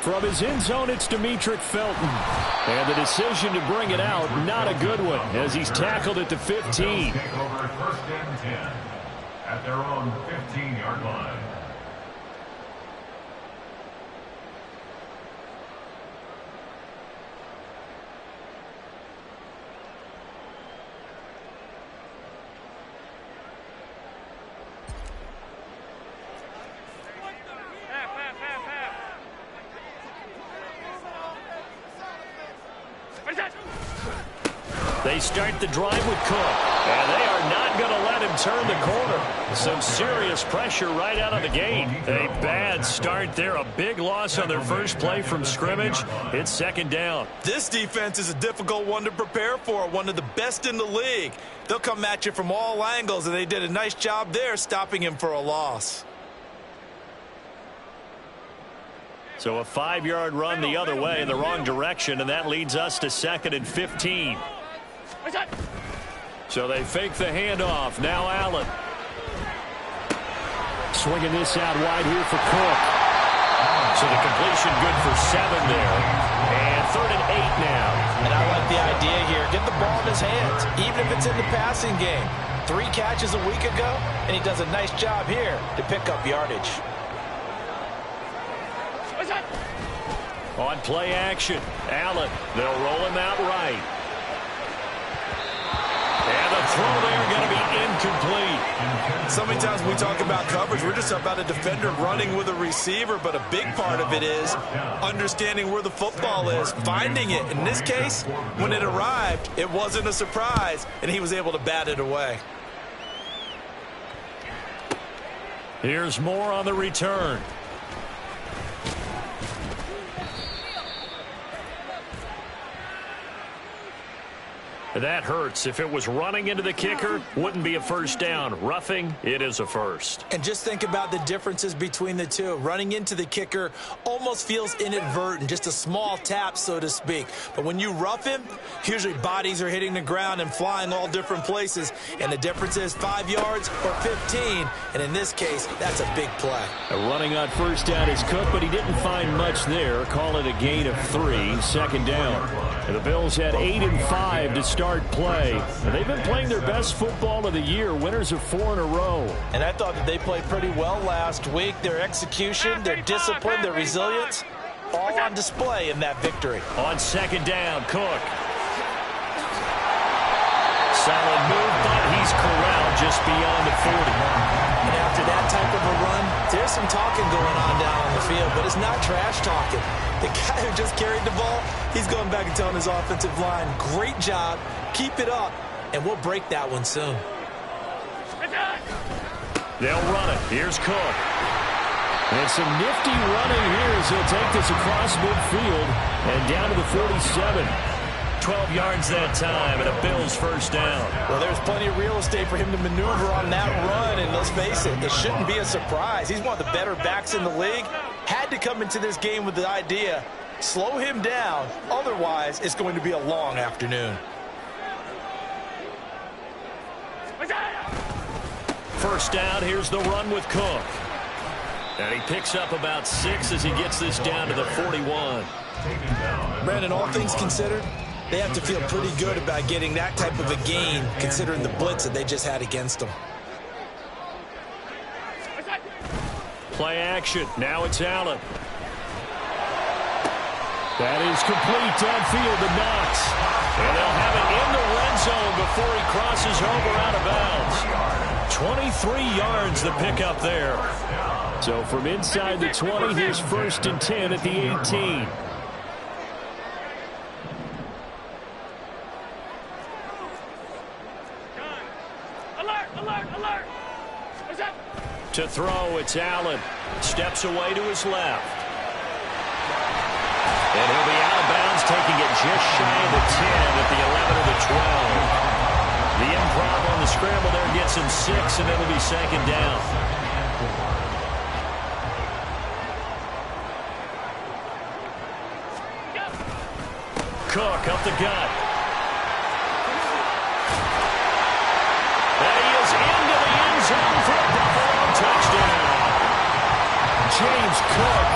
From his end zone, it's Demetric Felton. And the decision to bring it out, not a good one, as he's tackled at the 15. Take over first and 10 at their own 15-yard line. They start the drive with Cook, and they are not going to let him turn the corner. Some serious pressure right out of the gate. A bad start there, a big loss on their first play from scrimmage. It's second down. This defense is a difficult one to prepare for, one of the best in the league. They'll come at you from all angles, and they did a nice job there stopping him for a loss. So a 5-yard run the other way in the wrong direction, and that leads us to second and 15. So they fake the handoff. Now Allen. Swinging this out wide here for Cook. So the completion good for 7 there. And third and 8 now. And I like the idea here. Get the ball in his hands, even if it's in the passing game. 3 catches a week ago, and he does a nice job here to pick up yardage. On play action, Allen. They'll roll him out right. And the throw there going to be incomplete. So many times when we talk about coverage, we're just about a defender running with a receiver, but a big part of it is understanding where the football is, finding it. In this case, when it arrived, it wasn't a surprise, and he was able to bat it away. Here's more on the return. That hurts. If it was running into the kicker, wouldn't be a first down. Roughing, it is a first. And just think about the differences between the two. Running into the kicker almost feels inadvertent, just a small tap, so to speak. But when you rough him, usually bodies are hitting the ground and flying all different places. And the difference is 5 yards or 15. And in this case, that's a big play. Running on first down is Cook, but he didn't find much there. Call it a gain of 3, second down. And the Bills had 8 and 5 to start play. And they've been playing their best football of the year, winners of 4 in a row. And I thought that they played pretty well last week. Their execution, their discipline, their resilience, all on display in that victory. On second down, Cook. Solid move, but he's corralled just beyond the 40. And after that type of a run, there's some talking going on down on the field, but it's not trash talking. The guy who just carried the ball, he's going back and telling his offensive line, great job, keep it up, and we'll break that one soon. They'll run it. Here's Cook. And some nifty running here as he'll take this across midfield and down to the 47. 12 yards that time and a Bills first down. Well, there's plenty of real estate for him to maneuver on that run, and let's face it, it shouldn't be a surprise. He's one of the better backs in the league. Had to come into this game with the idea, slow him down, otherwise it's going to be a long afternoon. First down, here's the run with Cook. And he picks up about 6 as he gets this down to the 41. Brandon, all things considered, they have to feel pretty good about getting that type of a gain, considering the blitz that they just had against them. Play action. Now it's Allen. That is complete downfield to Knox. And they'll have it in the red zone before he crosses over out of bounds. 23 yards the pickup there. So from inside the 20, here's first and 10 at the 18. To throw, it's Allen. Steps away to his left. And he'll be out of bounds, taking it just shy of the 10 at the 11 or the 12. The improv on the scramble there gets him 6, and it'll be second down. Cook up the gut. And he is into the end zone for a Buffalo touchdown. James Cook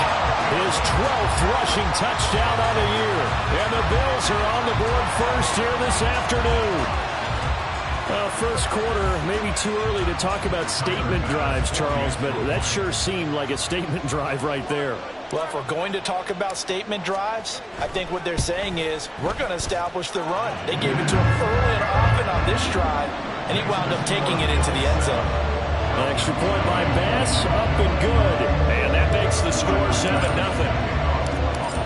His 12th rushing touchdown on the year. And the Bills are on the board first here this afternoon. Well, first quarter, maybe too early to talk about statement drives, Charles, but that sure seemed like a statement drive right there. Well, if we're going to talk about statement drives, I think what they're saying is we're going to establish the run. They gave it to him early and often on this drive, and he wound up taking it into the end zone. An extra point by Bass, up and good. And that makes the score 7-0.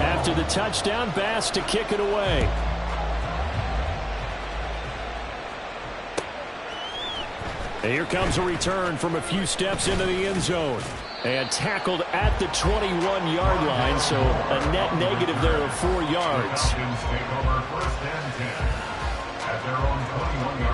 After the touchdown, Bass to kick it away. And here comes a return from a few steps into the end zone. And tackled at the 21-yard line, so a net negative there of 4 yards. Take over first and 10 at their own 21-yard line.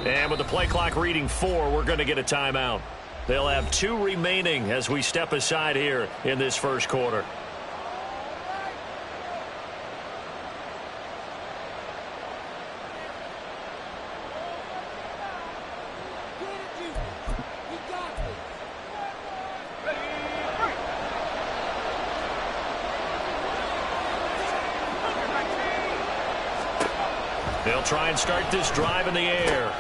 And with the play clock reading 4, we're going to get a timeout. They'll have 2 remaining as we step aside here in this first quarter. They'll try and start this drive in the air.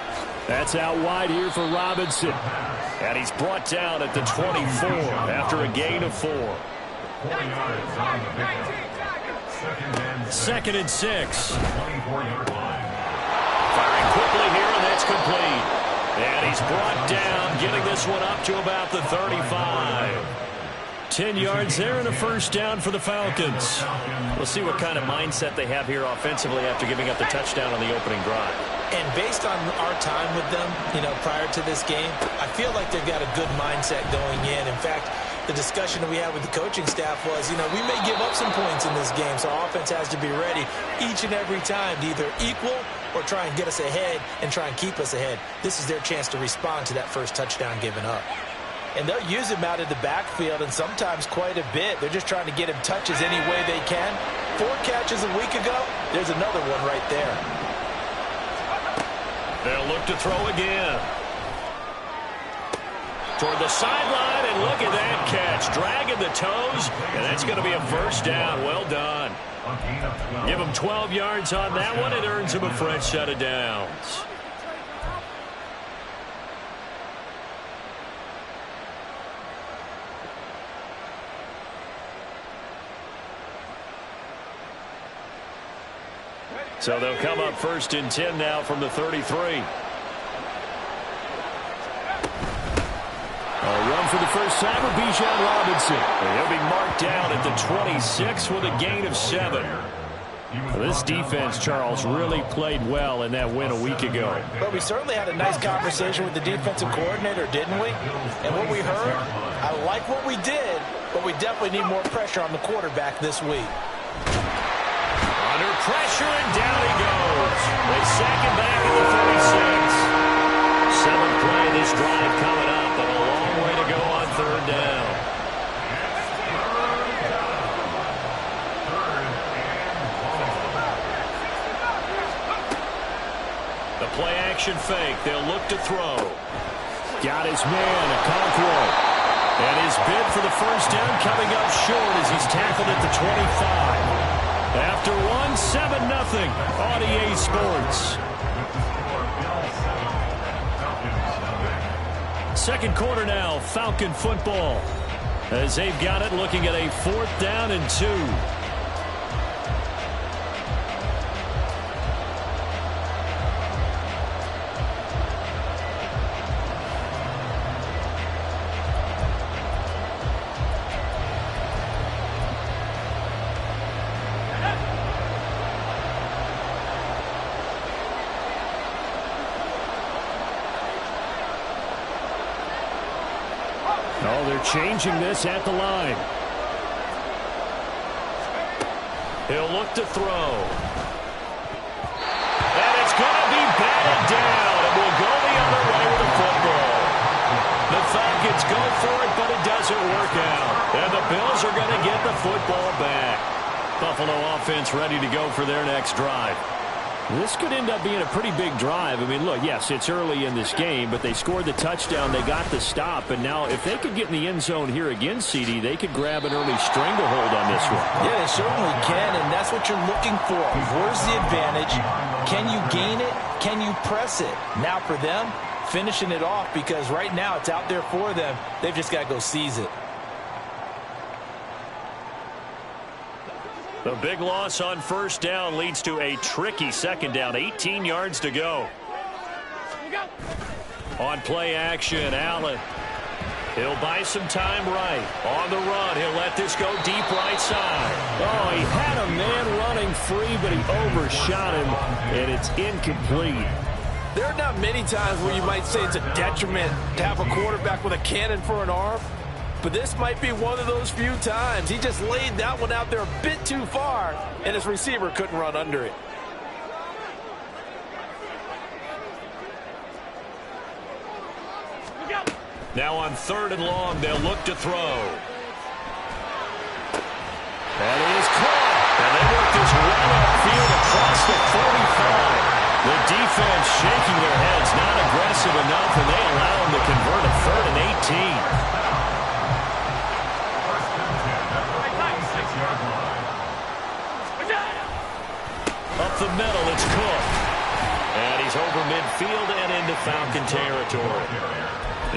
That's out wide here for Robinson. And he's brought down at the 24 after a gain of 4. 4 yards on the pickup. Second and 6. 24-yard line. Firing quickly here, and that's complete. And he's brought down, getting this one up to about the 35. 10 yards there and a first down for the Falcons. We'll see what kind of mindset they have here offensively after giving up the touchdown on the opening drive. And based on our time with them, prior to this game, I feel like they've got a good mindset going in. In fact, the discussion that we had with the coaching staff was, we may give up some points in this game, so our offense has to be ready each and every time to either equal or try and get us ahead and try and keep us ahead. This is their chance to respond to that first touchdown given up. And they'll use him out of the backfield, and sometimes quite a bit. They're just trying to get him touches any way they can. 4 catches a week ago, there's another one right there. They'll look to throw again. Toward the sideline, and look at that catch. Dragging the toes, and that's going to be a first down. Well done. Give him 12 yards on that one. It earns him a fresh set of downs. So they'll come up first and 10 now from the 33. A run for the first time of Bijan Robinson. And he'll be marked down at the 26 with a gain of 7. Well, this defense, Charles, really played well in that win a week ago. But we certainly had a nice conversation with the defensive coordinator, didn't we? And what we heard, I like what we did, but we definitely need more pressure on the quarterback this week. Under pressure, and down he goes. They sack him back at the 36. 7th play of this drive coming up, but a long way to go on 3rd down. The play-action fake. They'll look to throw. Got his man, Okonkwo. And his bid for the first down coming up short as he's tackled at the 25. After 1, 7-0 on EA Sports. Second quarter now, Falcon football. As they've got it, looking at a 4th down and 2. Oh, they're changing this at the line. He'll look to throw. And it's going to be batted down. And will go the other way with the football. The Falcons go for it, but it doesn't work out. And the Bills are going to get the football back. Buffalo offense ready to go for their next drive. This could end up being a pretty big drive. I mean, look, yes, it's early in this game, but they scored the touchdown. They got the stop. And now if they could get in the end zone here again, CD, they could grab an early stranglehold on this one. Yeah, they certainly can, and that's what you're looking for. Where's the advantage? Can you gain it? Can you press it? Now for them, finishing it off, because right now it's out there for them. They've just got to go seize it. The big loss on first down leads to a tricky second down. 18 yards to go. On play action, Allen. He'll buy some time right. On the run, he'll let this go deep right side. Oh, he had a man running free, but he overshot him, and it's incomplete. There are not many times where you might say it's a detriment to have a quarterback with a cannon for an arm. But this might be one of those few times. He just laid that one out there a bit too far, and his receiver couldn't run under it. Now on 3rd and long, they'll look to throw. That is caught. And they work this right upfield across the 45. The defense shaking their heads, not aggressive enough, and they allow them to convert a 3rd and 18. Up the middle, it's Cook. And he's over midfield and into Falcon territory.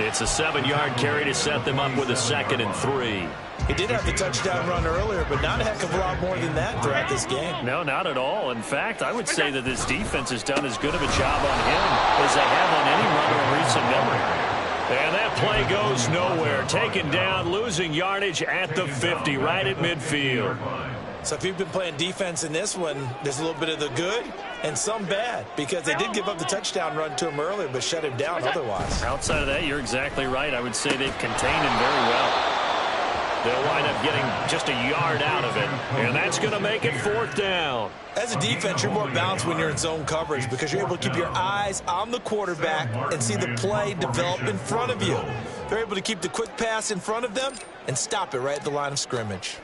It's a 7-yard carry to set them up with a 2nd and 3. He did have the touchdown run earlier, but not a heck of a lot more than that throughout this game. No, not at all. In fact, I would say that this defense has done as good of a job on him as they have on any runner in recent memory. And that play goes nowhere. Taken down, losing yardage at the 50, right at midfield. So if you've been playing defense in this one, there's a little bit of the good and some bad, because they did give up the touchdown run to him earlier, but shut him down otherwise. Outside of that, you're exactly right. I would say they've contained him very well. They'll wind up getting just a yard out of it, and that's going to make it 4th down. As a defense, you're more balanced when you're in zone coverage because you're able to keep your eyes on the quarterback and see the play develop in front of you. They're able to keep the quick pass in front of them and stop it right at the line of scrimmage.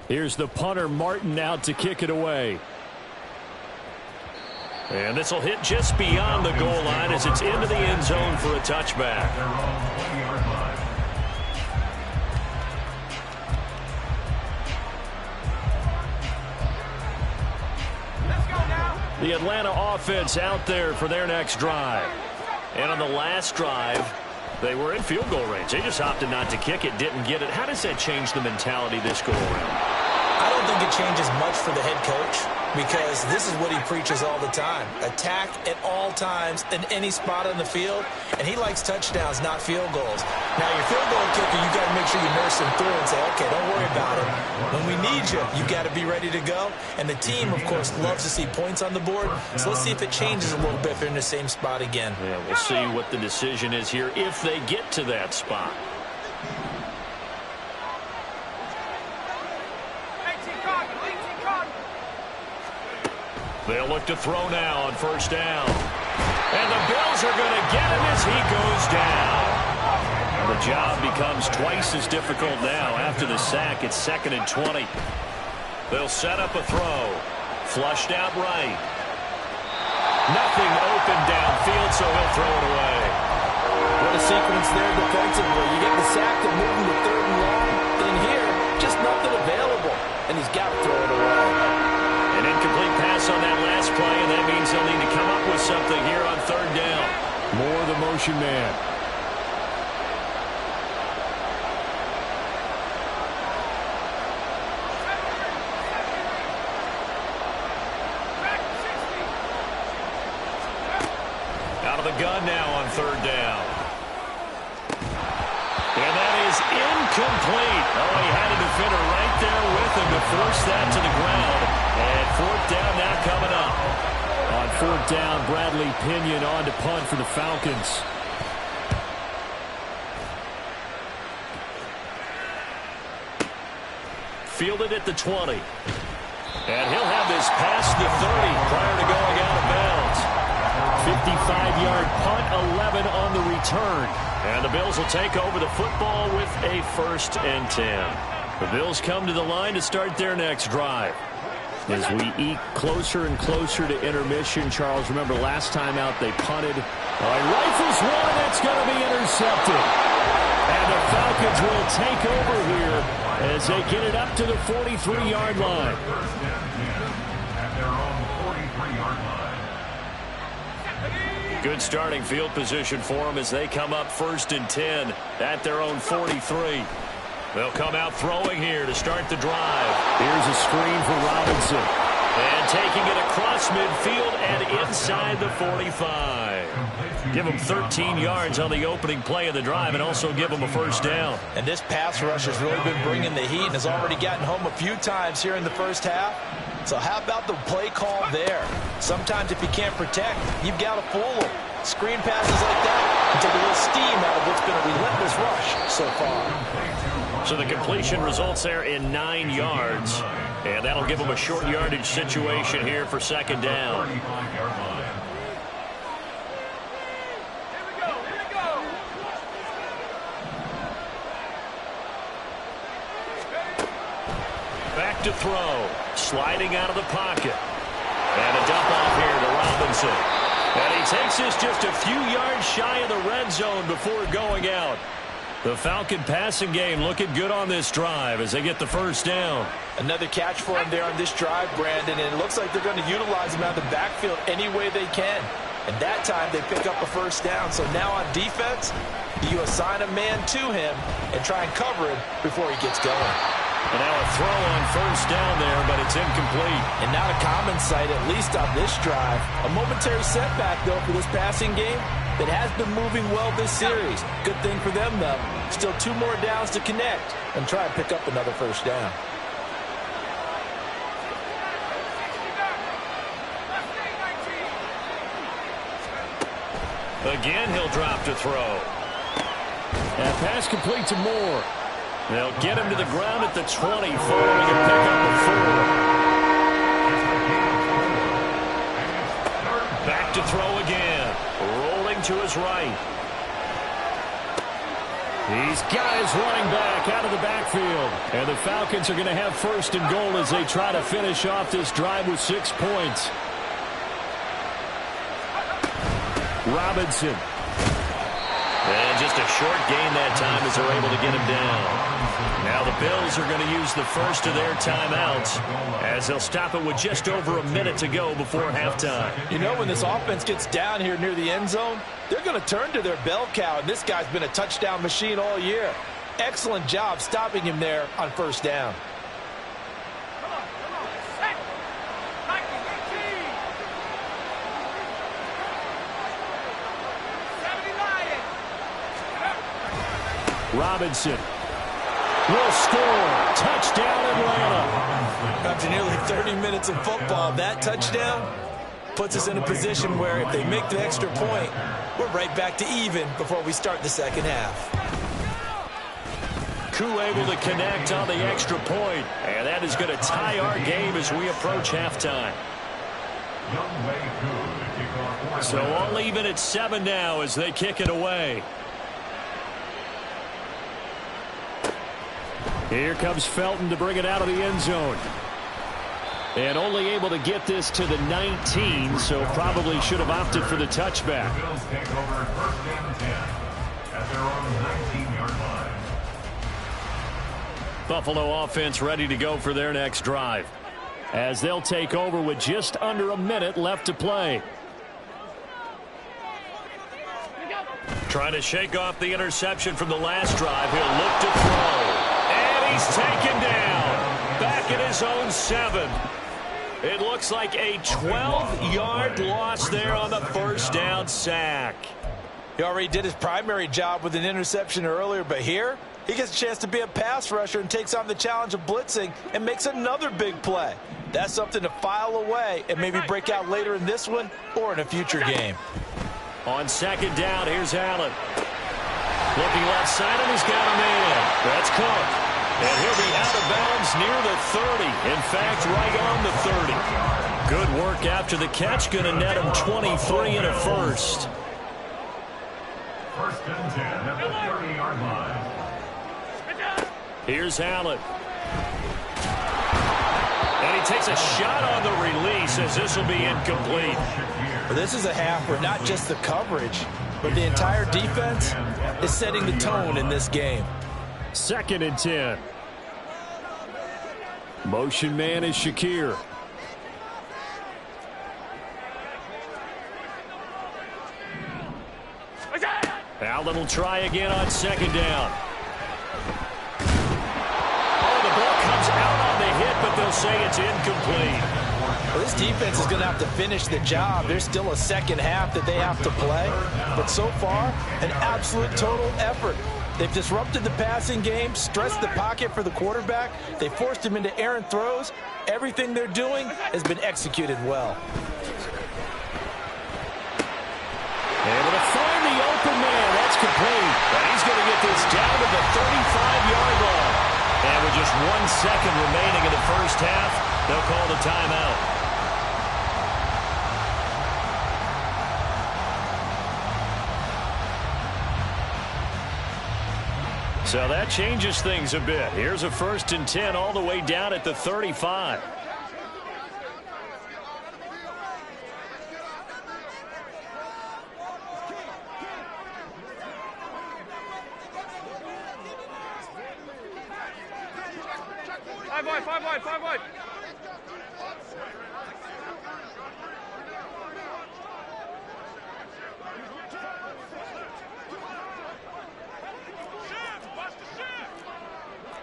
Here's the punter, Martin, out to kick it away. And this will hit just beyond the goal line as it's into the end zone for a touchback. The Atlanta offense out there for their next drive. And on the last drive, they were in field goal range. They just opted not to kick it, didn't get it. How does that change the mentality this go around? I don't think it changes much for the head coach because this is what he preaches all the time. Attack at all times in any spot on the field, and he likes touchdowns, not field goals. Now, your field goal kicker, you got to make sure you nurse him through and say, okay, don't worry about it. When we need you, you got to be ready to go. And the team, of course, loves to see points on the board, so let's see if it changes a little bit if they're in the same spot again. Yeah, we'll see what the decision is here if they get to that spot. They'll look to throw now on 1st down. And the Bills are going to get him as he goes down. And the job becomes twice as difficult now. After the sack, it's 2nd and 20. They'll set up a throw. Flushed out right. Nothing open downfield, so he'll throw it away. What a sequence there defensively. You get the sack to move him to 3rd and long. Then here, just nothing available. And he's got to throw it away. An incomplete pass on that last play, and that means they'll need to come up with something here on 3rd down. More the motion man. Out of the gun now on 3rd down. And that is incomplete. Oh, he had a defender right there with him to force that to the ground. And 4th down now coming up. On 4th down, Bradley Pinion on to punt for the Falcons. fielded at the 20. And he'll have this past the 30 prior to going out of bounds. 55-yard punt, 11 on the return. And the Bills will take over the football with a 1st and 10. The Bills come to the line to start their next drive. As we eke closer and closer to intermission, Charles, remember last time out they punted. Rifles one, that's going to be intercepted. And the Falcons will take over here as they get it up to the 43-yard line. At their own 43-yard line. Good starting field position for them as they come up 1st and 10 at their own 43. They'll come out throwing here to start the drive. Here's a screen for Robinson. And taking it across midfield and inside the 45. Give them 13 yards on the opening play of the drive and also give them a 1st down. And this pass rush has really been bringing the heat and has already gotten home a few times here in the first half. So how about the play call there? Sometimes if you can't protect, you've got to fool them. Screen passes like that and take a little steam out of what's been a relentless rush so far. So the completion results there in 9 yards. And that'll give them a short yardage situation here for 2nd down. Back to throw. Sliding out of the pocket. And a dump off here to Robinson. And he takes this just a few yards shy of the red zone before going out. The Falcon passing game looking good on this drive as they get the 1st down. Another catch for him there on this drive, Brandon, and it looks like they're going to utilize him out of the backfield any way they can. And that time they pick up a 1st down. So now on defense, you assign a man to him and try and cover him before he gets going. And now a throw on 1st down there, but it's incomplete. And not a common sight, at least on this drive. A momentary setback, though, for this passing game that has been moving well this series. Good thing for them, though. Still 2 more downs to connect and try and pick up another 1st down. Again, he'll drop to throw. And pass complete to Moore. They'll get him to the ground at the 20, following a pickup of 4. Back to throw again. Rolling to his right. He's got his running back out of the backfield. And the Falcons are going to have 1st and goal as they try to finish off this drive with 6 points. Robinson. And just a short gain that time as they're able to get him down. Now the Bills are going to use the first of their timeouts as they'll stop it with just over a minute to go before halftime. You know, when this offense gets down here near the end zone, they're going to turn to their bell cow, and this guy's been a touchdown machine all year. Excellent job stopping him there on 1st down. Robinson will score. Touchdown, Atlanta. After nearly 30 minutes of football, that touchdown puts us in a position where if they make the extra point, we're right back to even before we start the 2nd half. Koo able to connect on the extra point, and that is going to tie our game as we approach halftime. So all even at 7 now as they kick it away. Here comes Felton to bring it out of the end zone. And only able to get this to the 19, so probably should have opted for the touchback. Bills take over 1st and 10 at their own 19-yard line. Buffalo offense ready to go for their next drive as they'll take over with just under a minute left to play. Trying to shake off the interception from the last drive. He'll look to throw. And he's taken down. Back at his own 7. It looks like a 12-yard loss there on the 1st down sack. He already did his primary job with an interception earlier, but here he gets a chance to be a pass rusher and takes on the challenge of blitzing and makes another big play. That's something to file away and maybe break out later in this one or in a future game. On 2nd down, here's Allen. Looking left side, and he's got a man. That's Cook. And he'll be out of bounds near the 30. In fact, right on the 30. Good work after the catch. Going to net him 23 and a first. First and 10 at the 30-yard line. Here's Allen. And he takes a shot on the release as this will be incomplete. Well, this is a half where not just the coverage, but the entire defense is setting the tone in this game. Second and 10. Motion man is Shakir. Allen will try again on second down. Oh, the ball comes out on the hit, but they'll say it's incomplete. Well, this defense is going to have to finish the job. There's still a second half that they have to play. But so far, an absolute total effort. They've disrupted the passing game, stressed the pocket for the quarterback. They forced him into errant throws. Everything they're doing has been executed well. Able to find the open man. That's complete. But he's going to get this down to the 35-yard line. And with just 1 second remaining in the first half, they'll call the timeout. So that changes things a bit. Here's a first and 10 all the way down at the 35. Five wide.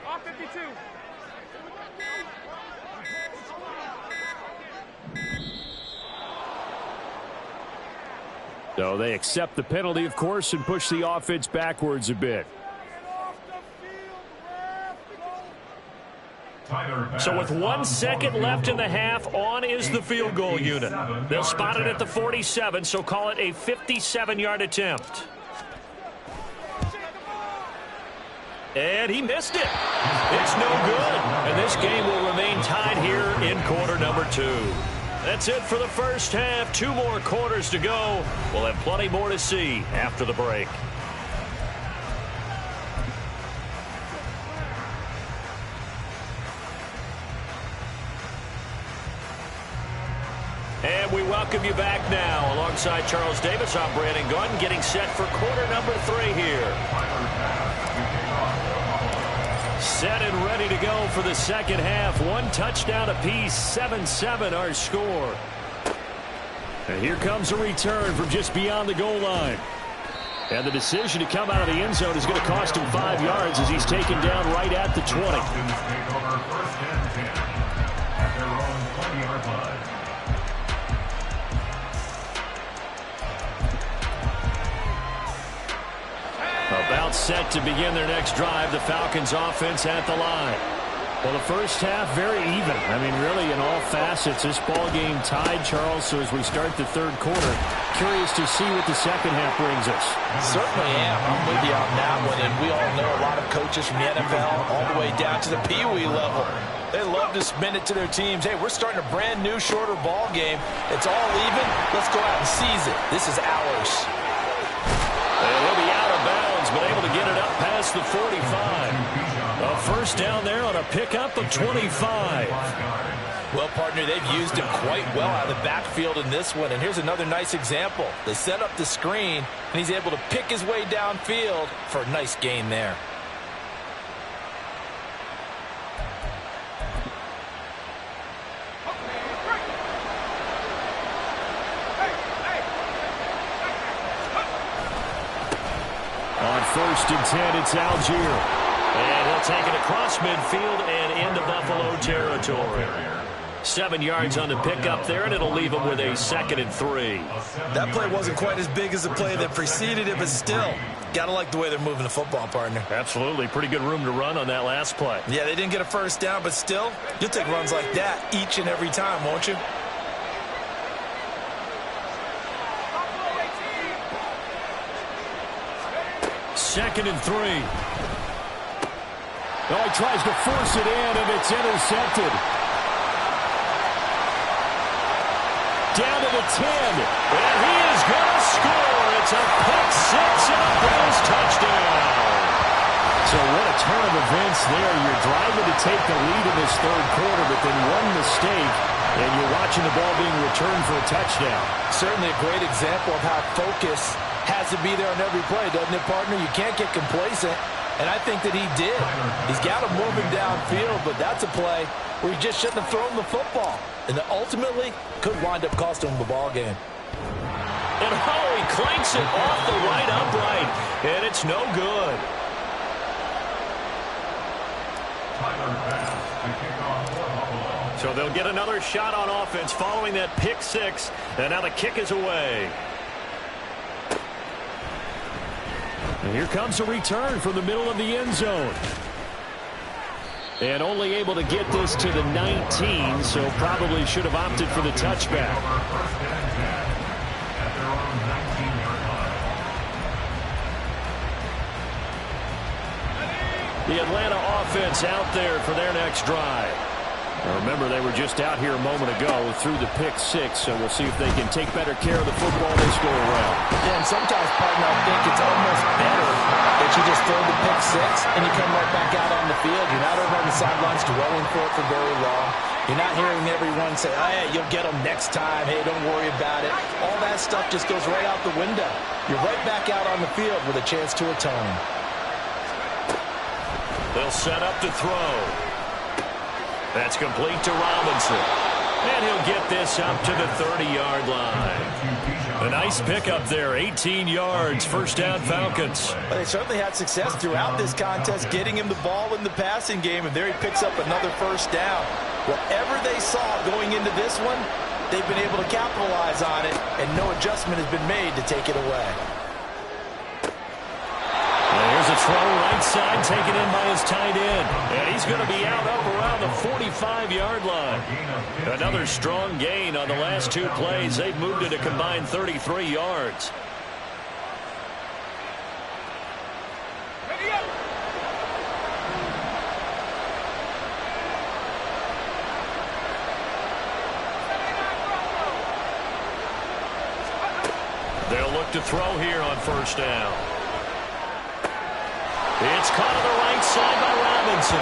Off 52. So they accept the penalty, of course, and push the offense backwards a bit. So with 1 second left in the half, on is the field goal unit. They'll spot it at the 47, so call it a 57-yard attempt. And he missed it. It's no good. And this game will remain tied here in quarter number 2. That's it for the first half. 2 more quarters to go. We'll have plenty more to see after the break. And we welcome you back now. Alongside Charles Davis, I'm Brandon Gunn, getting set for quarter number 3 here. Set and ready to go for the second half. 1 touchdown apiece, 7-7 our score. And here comes a return from just beyond the goal line. And the decision to come out of the end zone is going to cost him 5 yards as he's taken down right at the 20. About set to begin their next drive. The Falcons offense at the line. Well, the first half very even. I mean, really in all facets, this ball game tied, Charles. So as we start the third quarter, curious to see what the second half brings us. Certainly am. I'm with you on that one. And we all know a lot of coaches from the NFL all the way down to the Pee Wee level. They love to spin it to their teams. Hey, we're starting a brand new, shorter ball game. It's all even. Let's go out and seize it. This is ours. And he'll be out of bounds, but able to get it up past the 45. A first down there on a pickup of 25. Well, partner, they've used him quite well out of the backfield in this one. And here's another nice example. They set up the screen, and he's able to pick his way downfield for a nice gain there. On first and 10, it's Algier. And he'll take it across midfield and into Buffalo territory. 7 yards on the pickup there, and it'll leave him with a 2nd and 3. That play wasn't quite as big as the play that preceded it, but still, got to like the way they're moving the football, partner. Absolutely. Pretty good room to run on that last play. Yeah, they didn't get a first down, but still, you'll take runs like that each and every time, won't you? Second and 3. Oh, he tries to force it in, and it's intercepted. Down to the 10, and he is going to score. It's a pick-6 and a Bills touchdown. So what a turn of events there. You're driving to take the lead in this third quarter, but then one mistake, and you're watching the ball being returned for a touchdown. Certainly a great example of how focus has to be there on every play, doesn't it, partner? You can't get complacent, and I think that he did. He's got him moving downfield, but that's a play where he just shouldn't have thrown the football, and ultimately could wind up costing him the ball game. And he clanks it off the right upright, and it's no good. So they'll get another shot on offense following that pick-6, and now the kick is away. And here comes a return from the middle of the end zone. And only able to get this to the 19, so probably should have opted for the touchback. The Atlanta offense out there for their next drive. Now remember, they were just out here a moment ago through the pick-6, so we'll see if they can take better care of the football this go around. Yeah, and sometimes, partner, I think it's almost better that you just throw the pick-6 and you come right back out on the field. You're not over on the sidelines dwelling for it for very long. You're not hearing everyone say, oh, yeah, you'll get them next time. Hey, don't worry about it. All that stuff just goes right out the window. You're right back out on the field with a chance to atone. They'll set up to throw. That's complete to Robinson. And he'll get this up to the 30-yard line. A nice pickup there, 18 yards, first down Falcons. Well, they certainly had success throughout this contest getting him the ball in the passing game, and there he picks up another first down. Whatever they saw going into this one, they've been able to capitalize on it, and no adjustment has been made to take it away. There's a throw right side taken in by his tight end. And he's going to be out up around the 45-yard line. Another strong gain on the last two plays. They've moved it a combined 33 yards. They'll look to throw here on first down. It's caught on the right side by Robinson.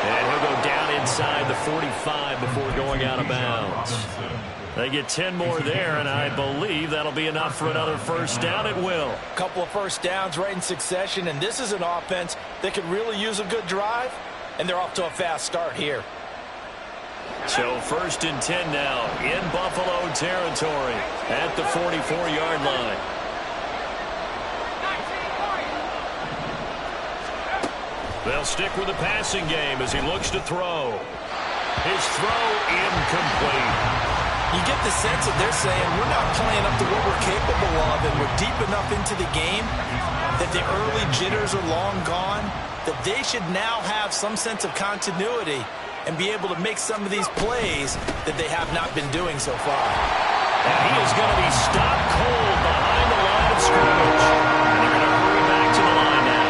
And he'll go down inside the 45 before going out of bounds. They get 10 more there, and I believe that'll be enough for another first down. It will. A couple of first downs right in succession, and this is an offense that could really use a good drive, and they're off to a fast start here. So first and 10 now in Buffalo territory at the 44-yard line. They'll stick with the passing game as he looks to throw. His throw incomplete. You get the sense that they're saying we're not playing up to what we're capable of, and we're deep enough into the game that the early jitters are long gone, that they should now have some sense of continuity and be able to make some of these plays that they have not been doing so far. And he is going to be stopped cold behind the line of scrimmage. And they're going to hurry back to the line now.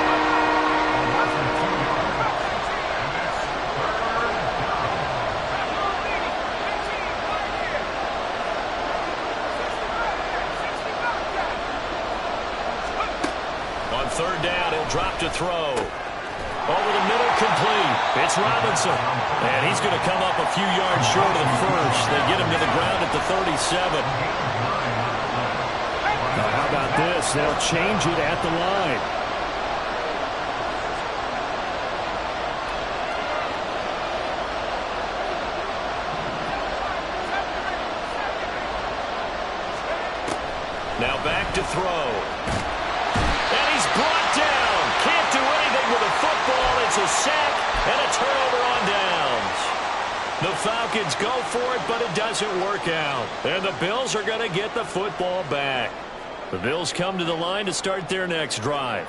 On third down, he'll drop to throw. Over the middle, complete. It's Robinson. And he's going to come up a few yards short of the first. They get him to the ground at the 37. Now, how about this? They'll change it at the line. Now back to throw. And he's brought down. Can't do anything with a football. It's a sack and a turnover on downs. The Falcons go for it, but it doesn't work out. And the Bills are going to get the football back. The Bills come to the line to start their next drive.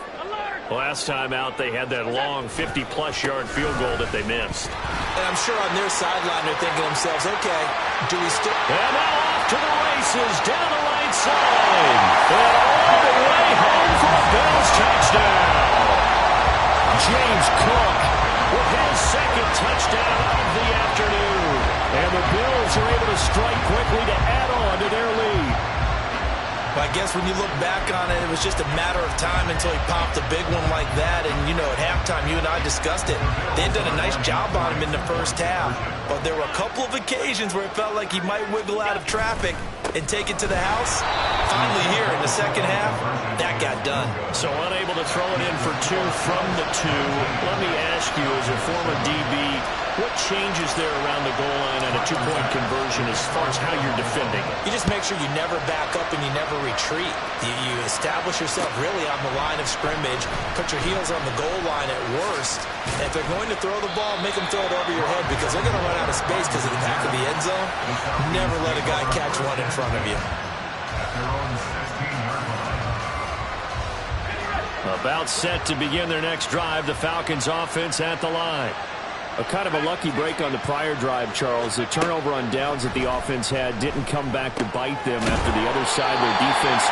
Last time out, they had that long 50-plus yard field goal that they missed. And I'm sure on their sideline they're thinking to themselves, okay, do we still... And now off to the races, down the right side. And all the way home for a Bills touchdown. James Cook with second touchdown of the afternoon. And the Bills are able to strike quickly to add on to their lead. But I guess when you look back on it, it was just a matter of time until he popped a big one like that. And, you know, at halftime, you and I discussed it. They had done a nice job on him in the first half. But there were a couple of occasions where it felt like he might wiggle out of traffic and take it to the house. Finally here in the second half, that got done. So unable to throw it in for two from the two. Let me ask you, as a former DB, what changes there around the goal line on a two-point conversion as far as how you're defending? You just make sure you never back up and you never retreat. You establish yourself really on the line of scrimmage, put your heels on the goal line at worst. And if they're going to throw the ball, make them throw it over your head because they're going to run out of space because of the back of the end zone. Never let a guy catch one in front of you. About set to begin their next drive, the Falcons offense at the line. A kind of a lucky break on the prior drive, Charles. The turnover on downs that the offense had didn't come back to bite them after the other side. Their defense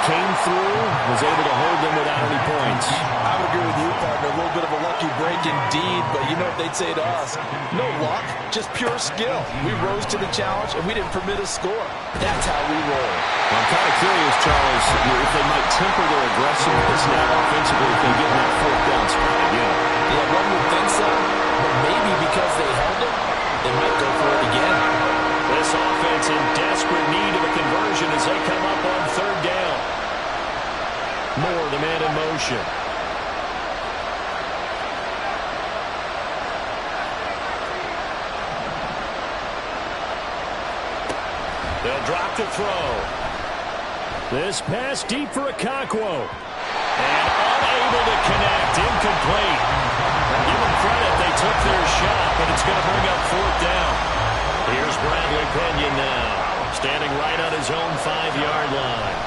came through, was able to hold them without any points. I would agree with you, partner. A little bit of a lucky break indeed, but you know what they'd say to us? No luck, just pure skill. We rose to the challenge, and we didn't permit a score. That's how we roll. I'm kind of curious, Charles, if they might temper their aggressiveness now offensively if they get in that fourth down spot again. Yeah, one would think so, but maybe because they held it, they might go for it again. This offense in desperate need of a conversion as they come up on third down. Moore, the man in motion. They'll drop the throw. This pass deep for Okonkwo. And unable to connect. Incomplete. Give them credit. They took their shot, but it's going to bring up fourth down. Here's Bradley Pinion now, standing right on his own 5-yard line.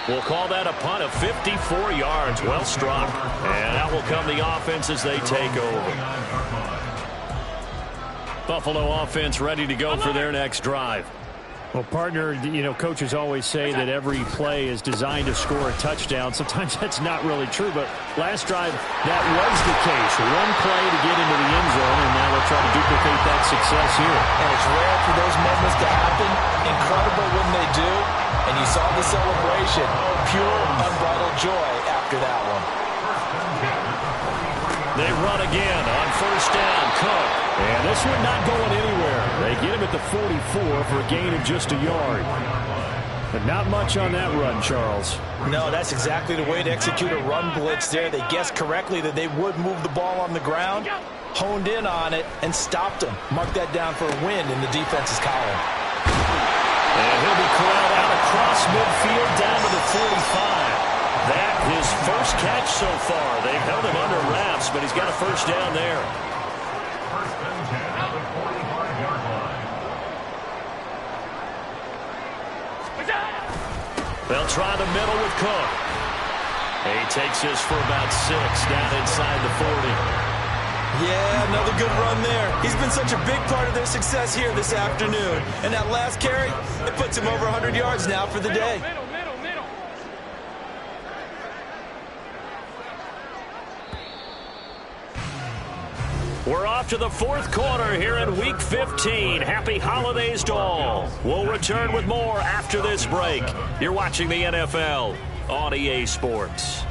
We'll call that a punt of 54 yards. Well struck. And out will come the offense as they take over. Buffalo offense ready to go for their next drive. Well, partner, you know, coaches always say that every play is designed to score a touchdown. Sometimes that's not really true, but last drive, that was the case. One play to get into the end zone, and now they'll try to duplicate that success here. And it's rare for those moments to happen. Incredible when they do. And you saw the celebration. Pure, unbridled joy after that one. They run again on first down. Cook. And this one not going anywhere. They get him at the 44 for a gain of just a yard. But not much on that run, Charles. No, that's exactly the way to execute a run blitz there. They guessed correctly that they would move the ball on the ground, honed in on it, and stopped them. Mark that down for a win in the defense's column. And he'll be corralled out across midfield down to the 45. That his first catch so far. They've held him under wraps, but he's got a first down there. First and 10 at the 45-yard line. They'll try the middle with Cook. He takes this for about 6 down inside the 40. Yeah, another good run there. He's been such a big part of their success here this afternoon. And that last carry, it puts him over 100 yards now for the day. We're off to the fourth quarter here in Week 15. Happy holidays to all. We'll return with more after this break. You're watching the NFL on EA Sports.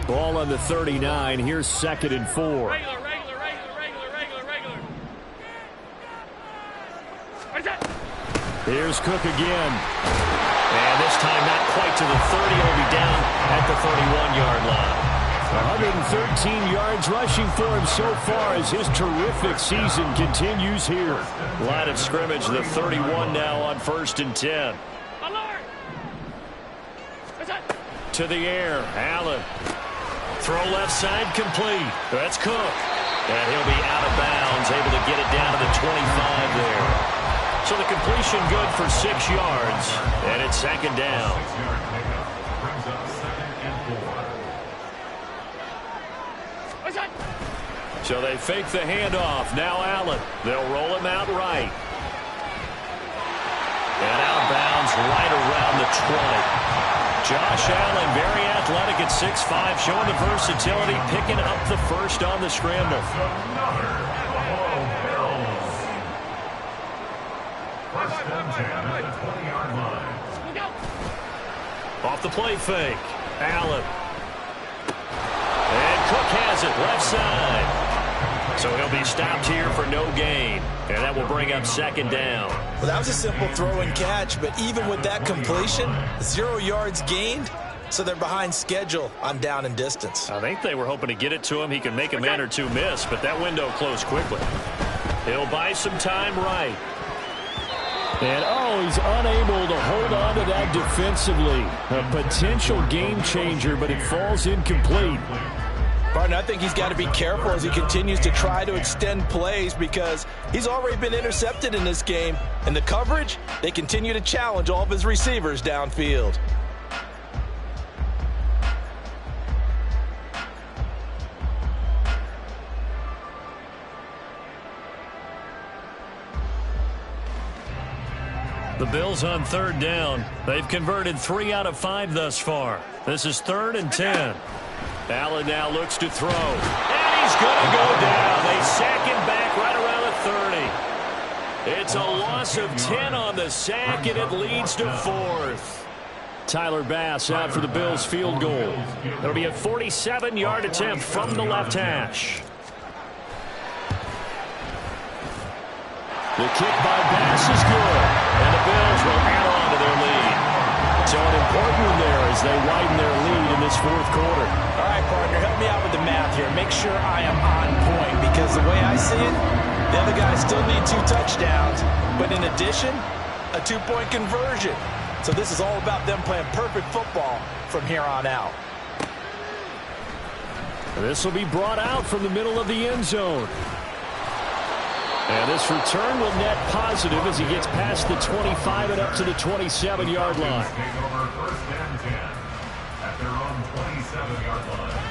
Ball on the 39. Here's 2nd and 4. Regular. Here's Cook again. And this time not quite to the 30. He'll be down at the 31-yard line. 113 yards rushing for him so far as his terrific season continues here. Line of scrimmage, the 31 now on 1st and 10. To the air, Allen. Throw left side complete. That's Cook. And he'll be out of bounds, able to get it down to the 25 there. So the completion good for 6 yards, and it's 2nd down. 6-yard pickup brings up 2nd and 4. So they fake the handoff. Now Allen. They'll roll him out right. And outbounds right around the 20. Josh Allen, very athletic at 6'5", showing the versatility, picking up the first on the scramble. First and 10 at the 20-yard line. Off the play fake. Allen. And Cook has it left side. So he'll be stopped here for no gain. And that will bring up second down. Well, that was a simple throw and catch, but even with that completion, 0 yards gained, so they're behind schedule on down and distance. I think they were hoping to get it to him. He can make a man or two miss, but that window closed quickly. He'll buy some time right. And, he's unable to hold on to that defensively. A potential game changer, but it falls incomplete. Partner, I think he's got to be careful as he continues to try to extend plays because he's already been intercepted in this game. And the coverage, they continue to challenge all of his receivers downfield. The Bills on third down. They've converted 3 out of 5 thus far. This is 3rd and 10. Allen now looks to throw. And he's going to go down. They sack him back right around the 30. It's a loss of 10 on the sack, and it leads to 4th. Tyler Bass out for the Bills field goal. It'll be a 47-yard attempt from the left hash. The kick by Bass is good. And the Bills will add on to their lead. So an important one there as they widen their lead in this 4th quarter. All right, partner, help me out with the math here. Make sure I am on point because the way I see it, the other guys still need 2 touchdowns. But in addition, a 2-point conversion. So this is all about them playing perfect football from here on out. This will be brought out from the middle of the end zone. And this return will net positive as he gets past the 25 and up to the 27-yard line. Take over first and 10 at their own 27-yard line.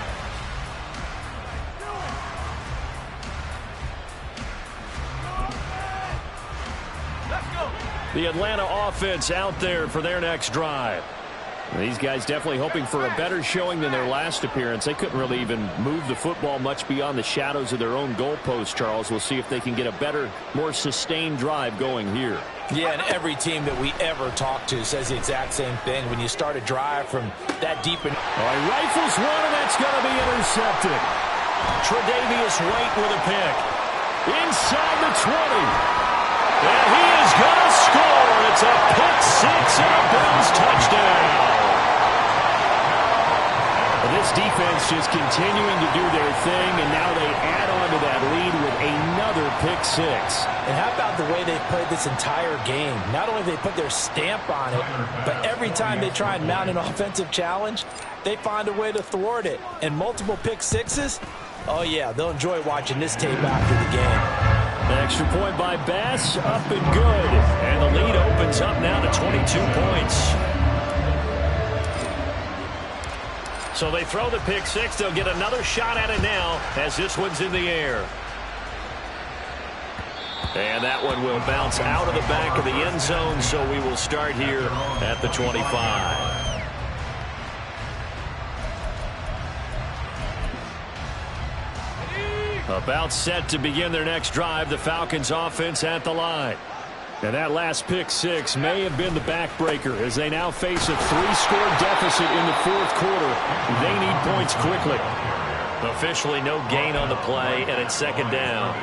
The Atlanta offense out there for their next drive. These guys definitely hoping for a better showing than their last appearance. They couldn't really even move the football much beyond the shadows of their own goalpost, Charles. We'll see if they can get a better, more sustained drive going here. Yeah, and every team that we ever talk to says the exact same thing. When you start a drive from that deep in... All right, rifles one, and that's going to be intercepted. Tre'Davious White with a pick. Inside the 20. And he is going to score. It's a pick 6 and a Bills touchdown. This defense just continuing to do their thing, and now they add on to that lead with another pick 6. And how about the way they've played this entire game? Not only have they put their stamp on it, but every time they try and mount an offensive challenge, they find a way to thwart it. And multiple pick 6s, oh yeah, they'll enjoy watching this tape after the game. An extra point by Bass, up and good. And the lead opens up now to 22 points. So they throw the pick 6. They'll get another shot at it now as this one's in the air. And that one will bounce out of the back of the end zone, so we will start here at the 25. About set to begin their next drive, the Falcons offense at the line. And that last pick 6 may have been the backbreaker as they now face a 3-score deficit in the 4th quarter. They need points quickly. Officially no gain on the play, and it's second down.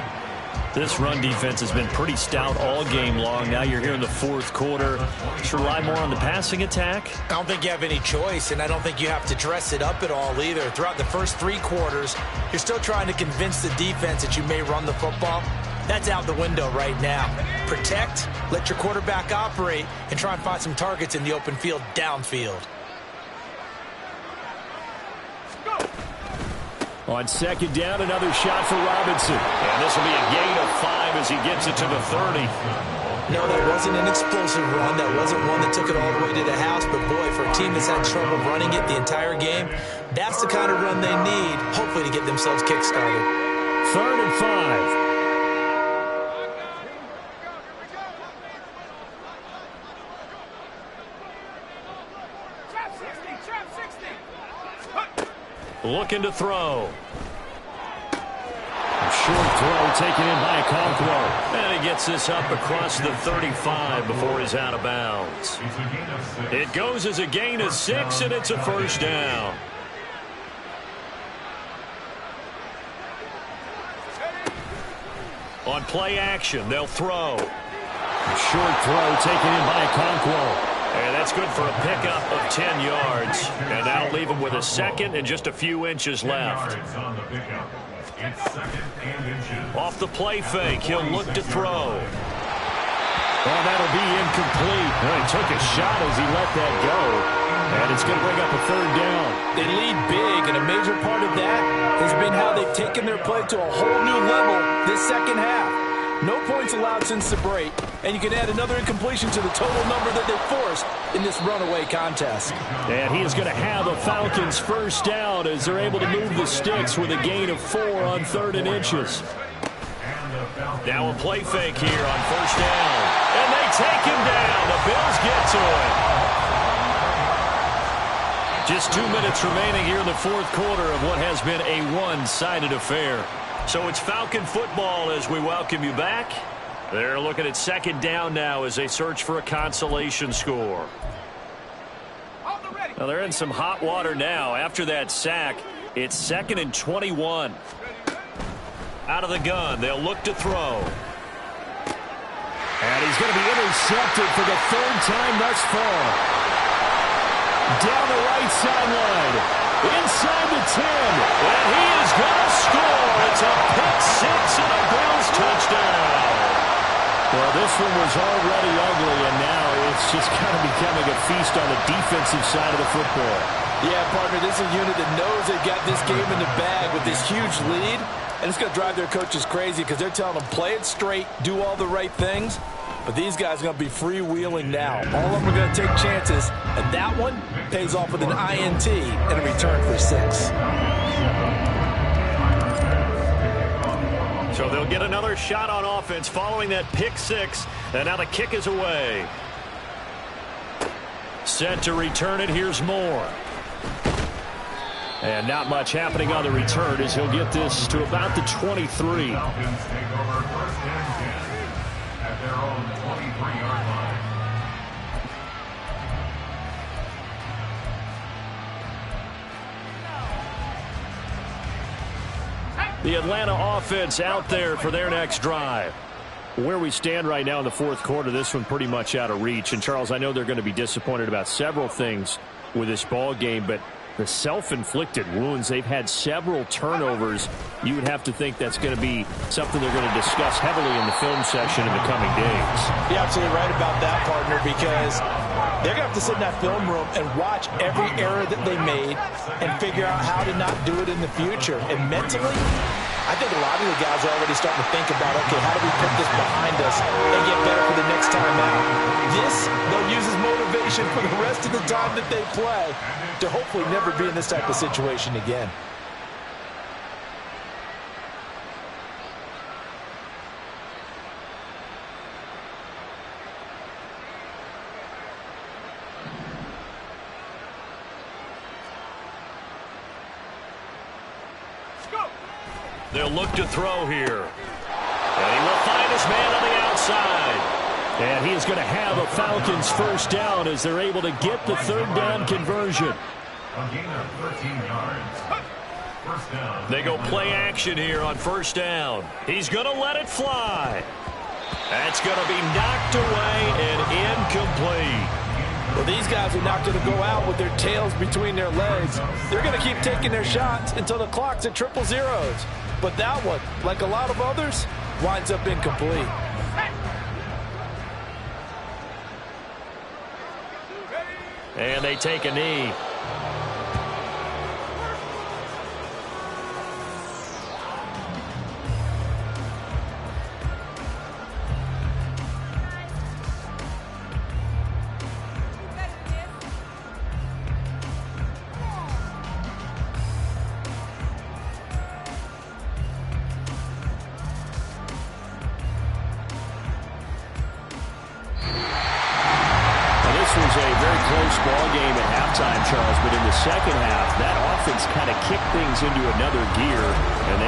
This run defense has been pretty stout all game long. Now you're here in the 4th quarter. Just rely more on the passing attack. I don't think you have any choice, and I don't think you have to dress it up at all either. Throughout the first 3 quarters, you're still trying to convince the defense that you may run the football. That's out the window right now. Protect, let your quarterback operate, and try and find some targets in the open field downfield. On second down, another shot for Robinson. And this will be a gain of 5 as he gets it to the 30. No, that wasn't an explosive run. That wasn't one that took it all the way to the house. But, boy, for a team that's had trouble running it the entire game, that's the kind of run they need, hopefully, to get themselves kick-started. 3rd and 5. Looking to throw. Short throw taken in by Okonkwo. And he gets this up across the 35 before he's out of bounds. It goes as a gain of 6, and it's a first down. On play action, they'll throw. Short throw taken in by Okonkwo. And that's good for a pickup of 10 yards. And that'll leave him with a second and just a few inches left. Off the play fake, he'll look to throw. Well, that'll be incomplete. Well, he took a shot as he let that go. And it's going to bring up a 3rd down. They lead big, and a major part of that has been how they've taken their play to a whole new level this second half. No points allowed since the break, and you can add another incompletion to the total number that they forced in this runaway contest. And he is going to have a Falcons first down as they're able to move the sticks with a gain of 4 on 3rd and inches. Now a play fake here on first down. And they take him down. The Bills get to it. Just 2 minutes remaining here in the 4th quarter of what has been a one-sided affair. So it's Falcon football as we welcome you back. They're looking at 2nd down now as they search for a consolation score. Well, they're in some hot water now. After that sack, it's 2nd and 21. Out of the gun, they'll look to throw. And he's going to be intercepted for the 3rd time thus far. Down the right sideline. Inside the 10. And he is going to score. It's a pick 6 and a Bills touchdown. Well, this one was already ugly, and now it's just kind of becoming a feast on the defensive side of the football. Yeah, partner, this is a unit that knows they've got this game in the bag with this huge lead, and it's going to drive their coaches crazy because they're telling them play it straight, do all the right things. But these guys are going to be freewheeling now. All of them are going to take chances, and that one pays off with an INT and a return for 6. So they'll get another shot on offense following that pick 6, and now the kick is away. Set to return it. Here's Moore. And not much happening on the return as he'll get this to about the 23. The Atlanta offense out there for their next drive. Where we stand right now in the 4th quarter, this one pretty much out of reach. And, Charles, I know they're going to be disappointed about several things with this ball game, but the self-inflicted wounds, they've had several turnovers. You would have to think that's going to be something they're going to discuss heavily in the film section in the coming days. You're absolutely right about that, partner, because they're going to have to sit in that film room and watch every error that they made and figure out how to not do it in the future. And mentally, I think a lot of the guys are already starting to think about, okay, how do we put this behind us and get better for the next time out? This, they'll use as motivation for the rest of the time that they play to hopefully never be in this type of situation again. They'll look to throw here. And he will find his man on the outside. And he is going to have a Falcons first down as they're able to get the 3rd down conversion. A gain of 13 yards. First down. They go play action here on first down. He's going to let it fly. That's going to be knocked away and incomplete. Well, these guys are not going to go out with their tails between their legs. They're going to keep taking their shots until the clock's at 000. But that one, like a lot of others, winds up incomplete. And they take a knee. was a very close ball game at halftime, Charles, but in the second half, that offense kind of kicked things into another gear, and they